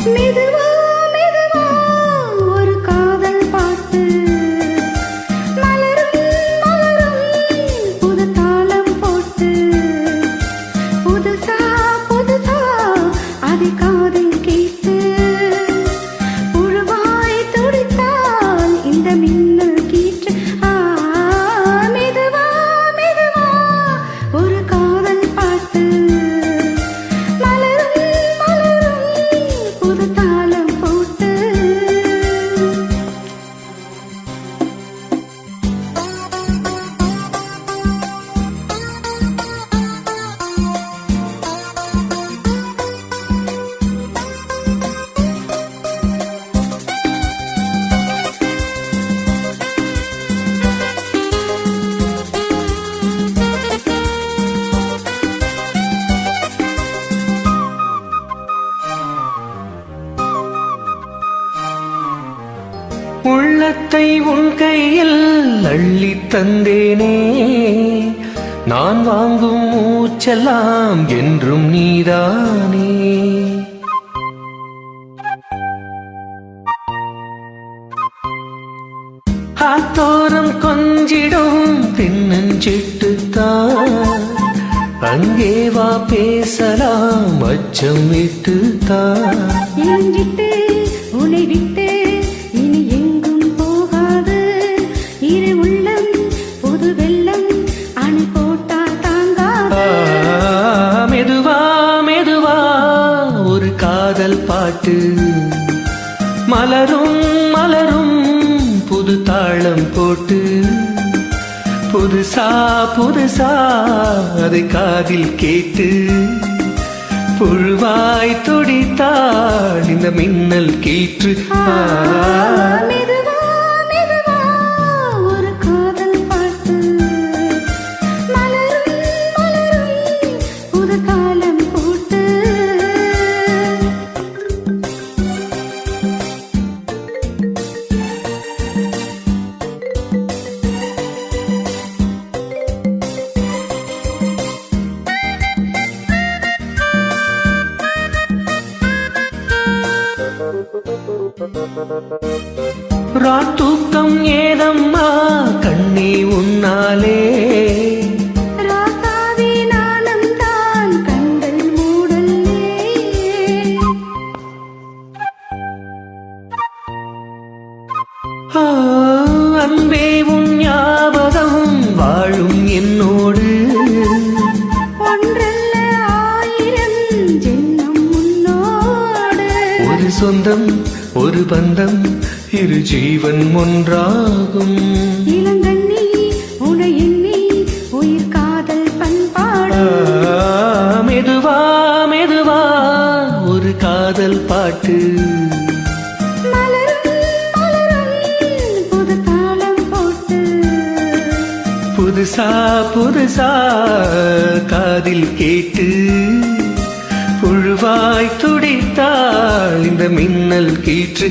மெதுவா மெதுவா ஒரு காதல் பாட்டு மலரும் மலரும் புது தாளம் போட்டு புதுசா புதுசா அதை காதில் கேட்டு புழுவாய் துடித்தால் இந்த மின்னல் கீற்று மெதுவா மெதுவா ஒரு காதல் பாட்டு மலரும் மலரும் புது தாளம் போட்டு உள்ளத்தை உன் கையில் அள்ளி தந்தேனே நான் வாங்கும் மூச்செல்லாம் என்றும் நீதானே ஆத்தோரம் கொஞ்சிடும் தென்னஞ்சிட்டுத்தான் அங்கே வா பேசலாம் அச்சம் விட்டுத்தான் எஞ்சிட்டு உன்னை விட்டு இனி எங்கும் போகாது இரு உள்ளம் புது வெள்ளம் அணை போட்டா தாங்காது மெதுவா மெதுவா ஒரு காதல் பாட்டு மலரும் மலரும் புது தாளம் போட்டு புதுசா புதுசா அதை காதில் கேட்டு புழுவாய் துடித்தாள் இந்த மின்னல் கீற்று மெதுவா மெதுவா ஒரு காதல் பாட்டு மலரும் மலரும் புது தாளம் போட்டு ராத்தூக்கம் ஏதம்மா கண்ணே உன்னாலே ராசாவி நாணம் தான் கண்கள் மூடல்லே அன்பே உன் ஞாபகம் வாழும் என்னோடு ஒன்றல்ல ஆயிரம் ஜென்மம் முன்னோடு ஒரு சொந்தம் ஒரு பந்தம் இரு ஜீவன் ஒன்றாகும் இளங்கண்ணி உனை எண்ணி உயிர் காதல் பண்பாடு மெதுவா மெதுவா ஒரு காதல் பாட்டு மலரும் மலரும் புது தாளம் போட்டு புதுசா புதுசா காதில் கேட்டு புழுவாய் துடித்தாள் இந்த மின்னல் கீற்று